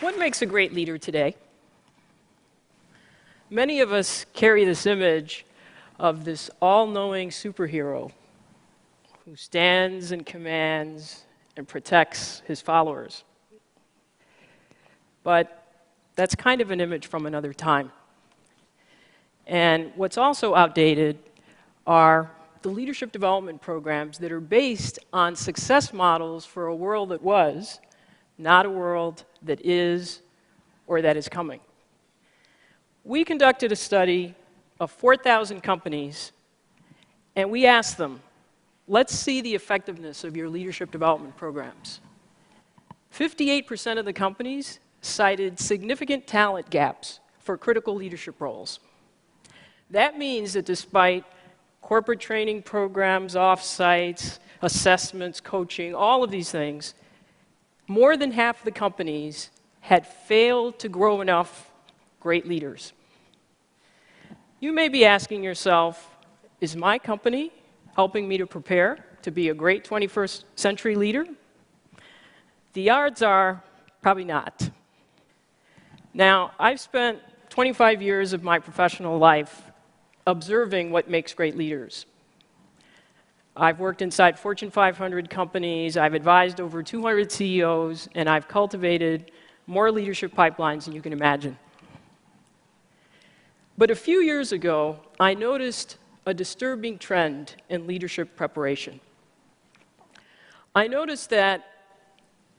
What makes a great leader today? Many of us carry this image of this all-knowing superhero who stands and commands and protects his followers. But that's kind of an image from another time. And what's also outdated are the leadership development programs that are based on success models for a world that was, not a world that is or that is coming. We conducted a study of 4,000 companies, and we asked them, let's see the effectiveness of your leadership development programs. 58% of the companies cited significant talent gaps for critical leadership roles. That means that despite corporate training programs, off-sites, assessments, coaching, all of these things, more than half of the companies had failed to grow enough great leaders. You may be asking yourself, is my company helping me to prepare to be a great 21st century leader? The odds are probably not. Now, I've spent 25 years of my professional life observing what makes great leaders. I've worked inside Fortune 500 companies, I've advised over 200 CEOs, and I've cultivated more leadership pipelines than you can imagine. But a few years ago, I noticed a disturbing trend in leadership preparation. I noticed that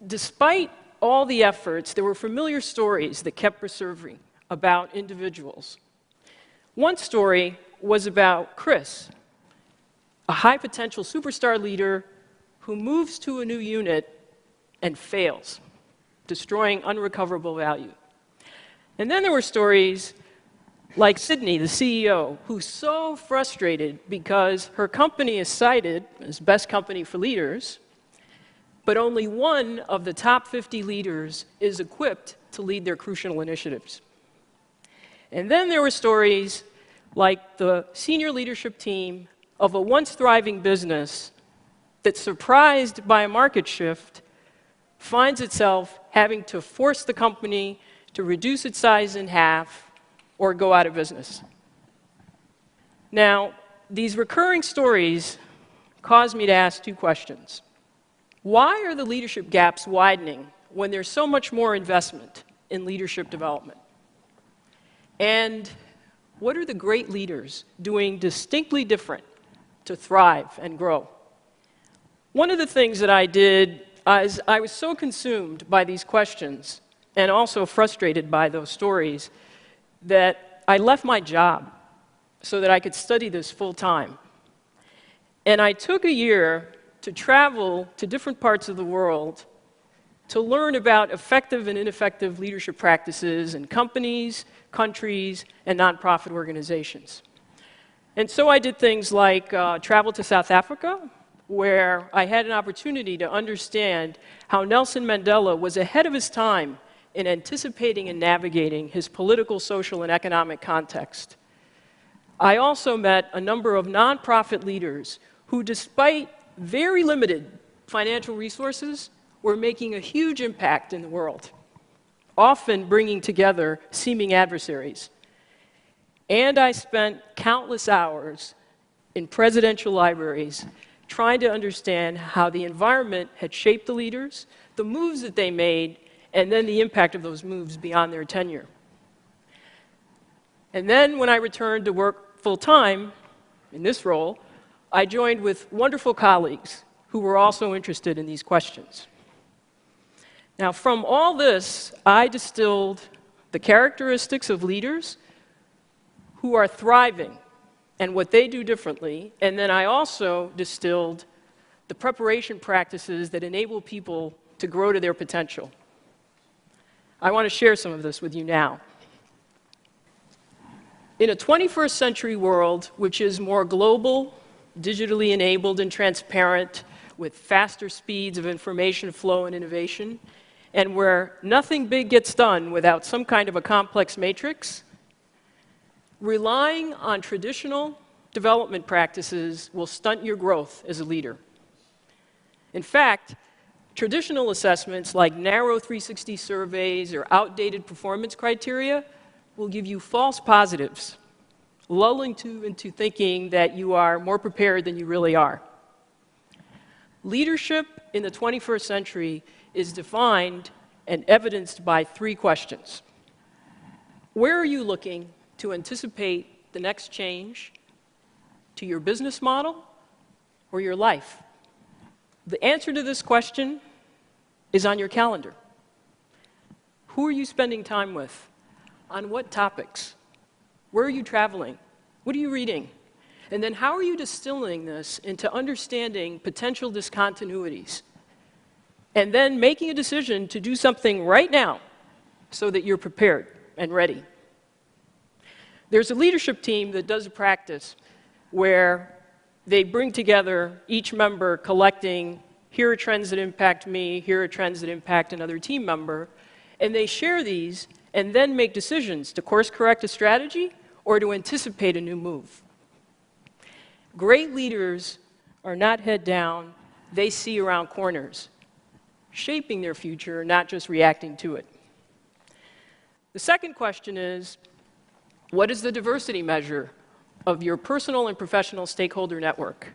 despite all the efforts, there were familiar stories that kept resurfacing about individuals. One story was about Chris, a high-potential superstar leader who moves to a new unit and fails, destroying unrecoverable value. And then there were stories like Sydney, the CEO, who's so frustrated because her company is cited as best company for leaders, but only one of the top 50 leaders is equipped to lead their crucial initiatives. And then there were stories like the senior leadership team of a once thriving business that, surprised by a market shift, finds itself having to force the company to reduce its size in half or go out of business. Now, these recurring stories cause me to ask two questions. Why are the leadership gaps widening when there's so much more investment in leadership development? And what are the great leaders doing distinctly different to thrive and grow? One of the things that I did is I was so consumed by these questions and also frustrated by those stories that I left my job so that I could study this full time. And I took a year to travel to different parts of the world to learn about effective and ineffective leadership practices in companies, countries, and nonprofit organizations. And so I did things like travel to South Africa, where I had an opportunity to understand how Nelson Mandela was ahead of his time in anticipating and navigating his political, social, and economic context. I also met a number of nonprofit leaders who, despite very limited financial resources, were making a huge impact in the world, often bringing together seeming adversaries. And I spent countless hours in presidential libraries trying to understand how the environment had shaped the leaders, the moves that they made, and then the impact of those moves beyond their tenure. And then when I returned to work full-time in this role, I joined with wonderful colleagues who were also interested in these questions. Now, from all this, I distilled the characteristics of leaders who are thriving and what they do differently, and then I also distilled the preparation practices that enable people to grow to their potential. I want to share some of this with you now. In a 21st century world, which is more global, digitally enabled and transparent, with faster speeds of information flow and innovation, and where nothing big gets done without some kind of a complex matrix, relying on traditional development practices will stunt your growth as a leader. In fact, Traditional assessments like narrow 360 surveys or outdated performance criteria will give you false positives, lulling you into thinking that you are more prepared than you really are. Leadership in the 21st century is defined and evidenced by 3 questions. Where are you looking to anticipate the next change to your business model or your life? The answer to this question is on your calendar. Who are you spending time with? On what topics? Where are you traveling? What are you reading? And then how are you distilling this into understanding potential discontinuities? And then making a decision to do something right now so that you're prepared and ready. There's a leadership team that does a practice where they bring together each member collecting, here are trends that impact me, here are trends that impact another team member, and they share these and then make decisions to course correct a strategy or to anticipate a new move. Great leaders are not head down, they see around corners, shaping their future, not just reacting to it. The second question is, what is the diversity measure of your personal and professional stakeholder network?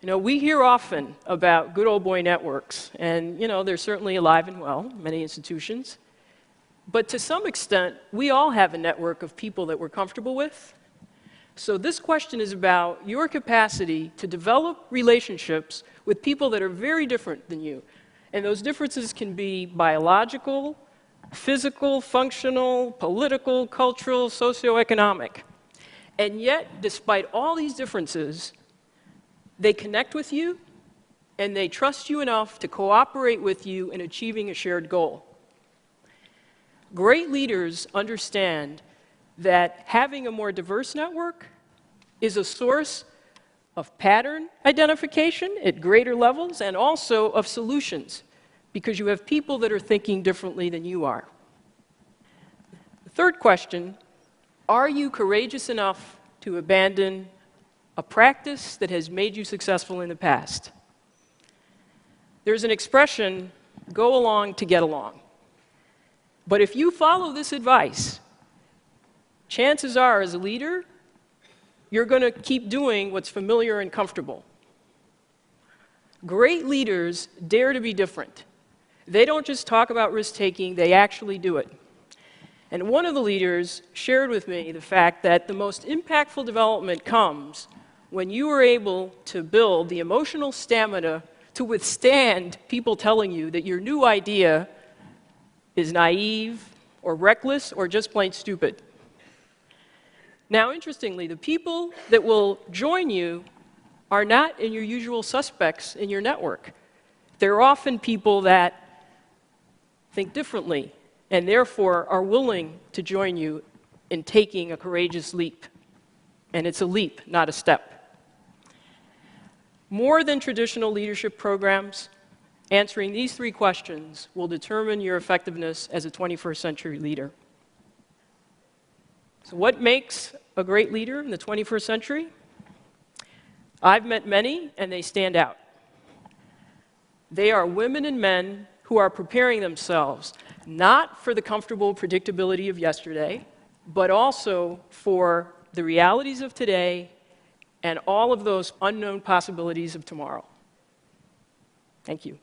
You know, we hear often about good old boy networks, and you know, they're certainly alive and well in many institutions. But to some extent, we all have a network of people that we're comfortable with. So this question is about your capacity to develop relationships with people that are very different than you. And those differences can be biological, physical, functional, political, cultural, socioeconomic. And yet, despite all these differences, they connect with you and they trust you enough to cooperate with you in achieving a shared goal. Great leaders understand that having a more diverse network is a source of pattern identification at greater levels and also of solutions, because you have people that are thinking differently than you are. The third question, are you courageous enough to abandon a practice that has made you successful in the past? There's an expression, go along to get along. But if you follow this advice, chances are, as a leader, you're going to keep doing what's familiar and comfortable. Great leaders dare to be different. They don't just talk about risk-taking, they actually do it. And one of the leaders shared with me the fact that the most impactful development comes when you are able to build the emotional stamina to withstand people telling you that your new idea is naive or reckless or just plain stupid. Now, interestingly, the people that will join you are not in your usual suspects in your network. They're often people that think differently and therefore are willing to join you in taking a courageous leap. And it's a leap, not a step. More than traditional leadership programs, answering these 3 questions will determine your effectiveness as a 21st century leader. So what makes a great leader in the 21st century? I've met many, and they stand out. They are women and men who are preparing themselves, not for the comfortable predictability of yesterday, but also for the realities of today and all of those unknown possibilities of tomorrow. Thank you.